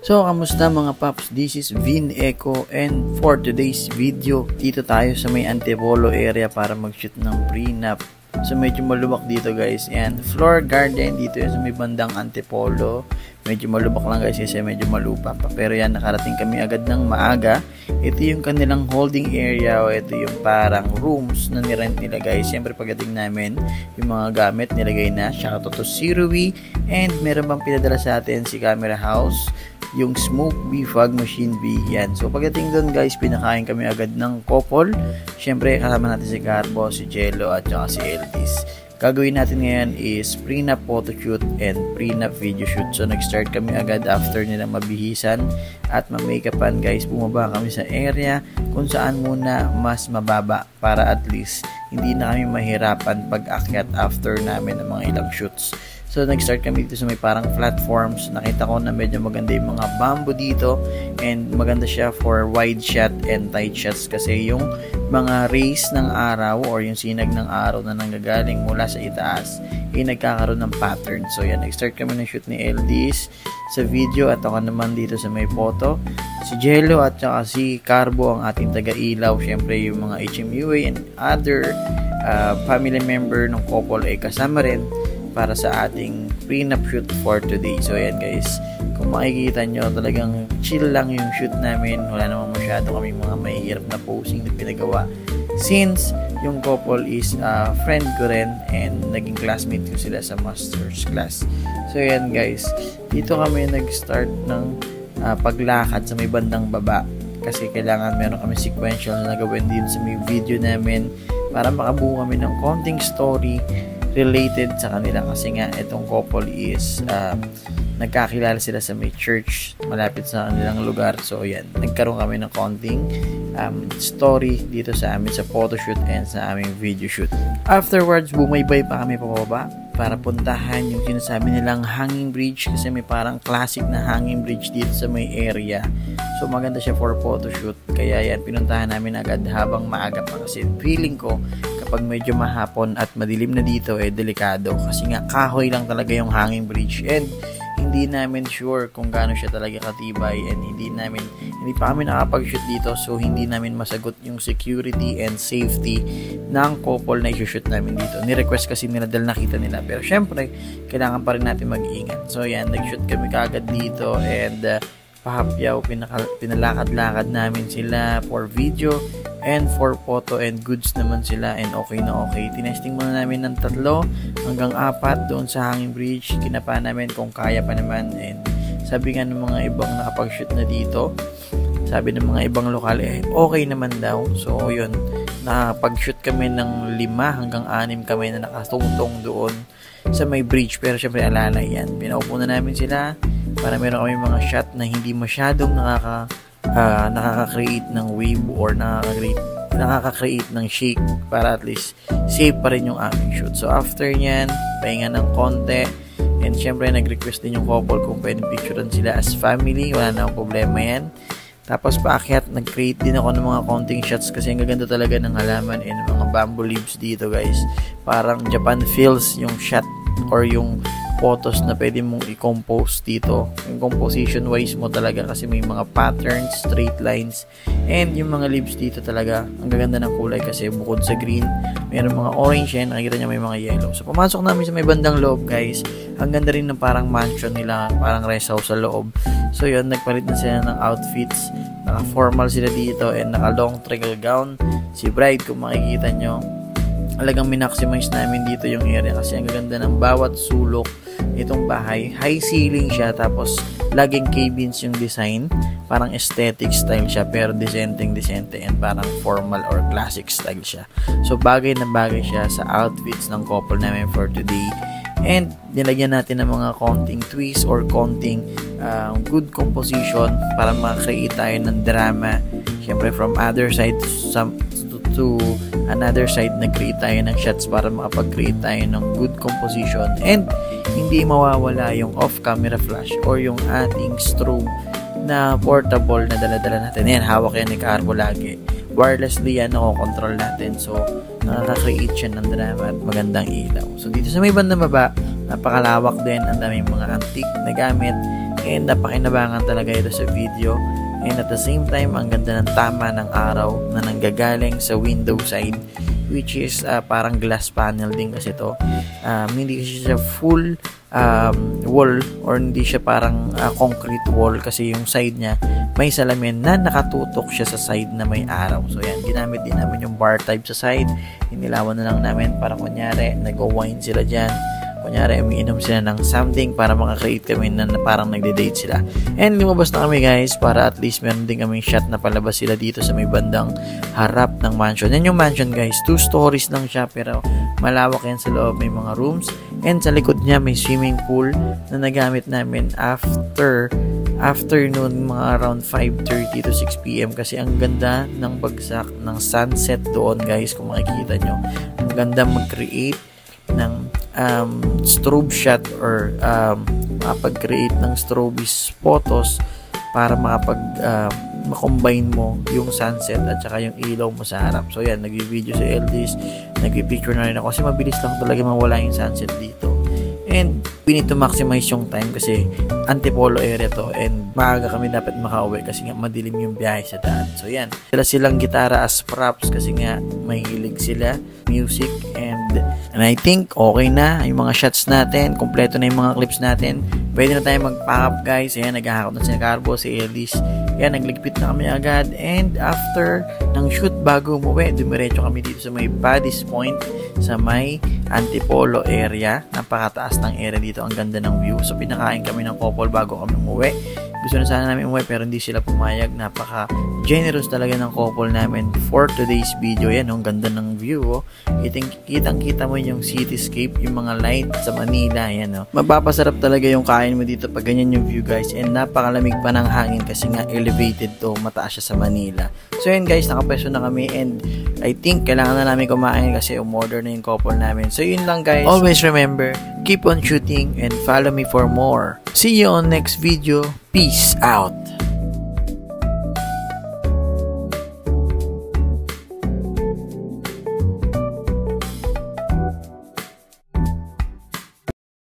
So, kamusta mga paps? This is Vin Echo, and for today's video, dito tayo sa may Antipolo area para mag-shoot ng prenup. So, medyo malubak dito guys. And floor garden dito sa may bandang Antipolo. Medyo malubak lang guys kasi medyo malupa pa. Pero yan, nakarating kami agad ng maaga. Ito yung kanilang holding area o ito yung parang rooms na nirent nila guys. Siyempre pagdating namin, yung mga gamit nilagay na. Shoutout to Sirui. And meron bang pinadala sa atin si Camera House, yung Smoke Bee Fog Machine Bee. Yan. So pagdating doon guys, pinakain kami agad ng couple. Siyempre kasama natin si Carbo, si Jello at saka si Eldis. Gagawin natin ngayon is prenup photoshoot and prenup video shoot. So nag-start kami agad after nila mabihisan at ma-makeupan guys. Bumaba kami sa area kung saan muna mas mababa para at least hindi na kami mahirapan pag-akyat after namin ng mga ilang shoots. So, nag-start kami dito sa may parang platforms. Nakita ko na medyo maganda yung mga bamboo dito. And maganda siya for wide shot and tight shots. Kasi yung mga rays ng araw or yung sinag ng araw na nanggagaling mula sa itaas, nagkakaroon ng pattern. So, yan. Nag-start kami ng shoot ni Eldis sa video. At ako naman dito sa may photo. Si Jello at saka si Carbo ang ating taga-ilaw. Siyempre, yung mga HMUA and other family member ng couple ay kasama rin para sa ating prenup shoot for today. So ayan guys, kung makikita nyo talagang chill lang yung shoot namin. Wala namang masyado kaming mga mahihirap na posing na pinagawa since yung couple is friend ko rin and naging classmate ko sila sa master's class. So ayan guys, dito kami nag-start ng paglakad sa may bandang baba kasi kailangan meron kami sequential na gawin din sa may video namin para makabuo kami ng konting story related sa kanila kasi nga itong couple is nagkakilala sila sa may church malapit sa kanilang lugar. So yan, nagkaroon kami ng konting story dito sa amin sa photoshoot and sa aming video shoot. Afterwards, bumaybay pa kami pababa para puntahan yung sinasabi nilang hanging bridge kasi may parang classic na hanging bridge dito sa may area. So maganda siya for photoshoot. Kaya yan, pinuntahan namin agad habang maaga pa kasi feeling ko kapag medyo mahapon at madilim na dito delikado kasi nga kahoy lang talaga yung hanging bridge and hindi namin sure kung gaano siya talaga katibay and hindi pa kami nakapag-shoot dito so hindi namin masagot yung security and safety ng couple na i-shoot namin dito. Ni-request kasi nila dahil nakita nila pero syempre kailangan pa rin natin mag-iingat. So yan, nag-shoot kami kaagad dito and pahapyaw, pinalakad-lakad namin sila for video and for photo and goods naman sila and okay na okay. Tinesting muna namin ng 3 hanggang 4 doon sa hanging bridge. Kinapa namin kung kaya pa naman and sabi nga ng mga ibang nakapag-shoot na dito, sabi ng mga ibang lokal okay naman daw. So yun, nakapag-shoot kami ng 5 hanggang 6 kami na nakatungtong doon sa may bridge pero syempre alalay yan. Pinaupo na namin sila para meron kami mga shot na hindi masyadong nakaka-create ng wave or nakaka-create ng shake para at least safe pa rin yung aming shoot. So after nyan, pahinga ng konti and syempre nag-request din yung couple kung pwedeng picturean sila as family. Wala na akong problema yan. Tapos paakyat, nag-create din ako ng mga konting shots kasi ang gaganda talaga ng halaman and mga bamboo leaves dito guys. Parang Japan feels yung shot or yung photos na pwede mong i-compose dito. Yung composition wise mo talaga kasi may mga patterns, straight lines, and yung mga leaves dito talaga ang gaganda ng kulay kasi bukod sa green, mayroon mga orange yan, nakikita niya may mga yellow. So pumasok namin sa may bandang loob guys, ang ganda rin ng parang mansion nila, parang rest house sa loob. So yun, nagpalit na sila ng outfits, naka-formal sila dito and naka-long trickle gown. Si bride, kung makikita nyo, talagang minaximize namin dito yung area kasi ang ganda ng bawat sulok itong bahay. High ceiling siya tapos laging cabins yung design. Parang aesthetic style siya pero decente and parang formal or classic style siya. So bagay na bagay siya sa outfits ng couple namin for today. And nilagyan natin ng mga konting twist or konting good composition para makakreate tayo ng drama. Siyempre from other side to another side, nag-create tayo ng shots para makapag-create tayo ng good composition and hindi mawawala yung off-camera flash or yung ating strobe na portable na dala-dala natin. Yan, hawak yan ni Carbo lagi. Wirelessly yan, nakokontrol natin. So, nakaka-create siya ng drama at magandang ilaw. So, dito sa may bandang baba, napakalawak din. Ang daming mga antique na gamit. and napakinabangan talaga ito sa video. And at the same time, ang ganda ng tama ng araw na nanggagaling sa window side, which is parang glass panel din kasi ito. Hindi kasi siya full wall, or hindi siya parang concrete wall, kasi yung side niya may salamin na nakatutok siya sa side na may araw. So yan, ginamit din namin yung bar type sa side. Inilawan na lang namin para kunyari nag-wine sila dyan, kunyari umiinom sila ng something para makakreate kami na parang nagde-date sila. And lumabas na kami guys para at least meron din kaming shot na palabas sila dito sa may bandang harap ng mansion. Yan yung mansion guys, 2 stories lang siya pero malawak yan sa loob, may mga rooms, and sa likod niya may swimming pool na nagamit namin afternoon, mga around 5:30 to 6 PM kasi ang ganda ng bagsak ng sunset doon guys. Kung makikita nyo, ang ganda mag-create ng strobe shot or makapag-create ng strobist photos para makombine mo yung sunset at saka yung ilaw mo sa harap. So yan, nag-video si Eldis, nag-picture na rin ako kasi mabilis lang talaga mawala yung sunset dito. And we need to maximize yung time kasi Antipolo area to, and maaga kami dapat makauwi kasi nga madilim yung biyahe sa daan. So yan, silang gitara as props kasi nga mahilig sila music, and I think okay na yung mga shots natin, kompleto na yung mga clips natin. Pwede na tayo mag-pack up guys. Ayan, naghahakot na si Carbo, si Eldis. Ayan, nagligpit na kami agad, and after ng shoot bago umuwi, dumiretso kami dito sa may Paddy's Point sa may Antipolo area. Napakataas ng area dito, ang ganda ng view. So pinakain kami ng couple bago kami umuwi. Gusto na sana namin umuwi pero hindi sila pumayag. Napaka generous talaga ng couple namin for today's video. Yan, ang ganda ng view. Kitang-kita mo yung cityscape, yung mga light sa Manila. Yan, oh. Mapapasarap talaga yung kain mo dito pag ganyan yung view guys, and napakalamig pa ng hangin kasi nga elevated to, mataas siya sa Manila. So yan guys, nakapwesto na kami, and I think kailangan na namin kumain kasi umorder na yung couple namin. So yun lang guys. Always remember, keep on shooting and follow me for more. See you on next video. Peace out.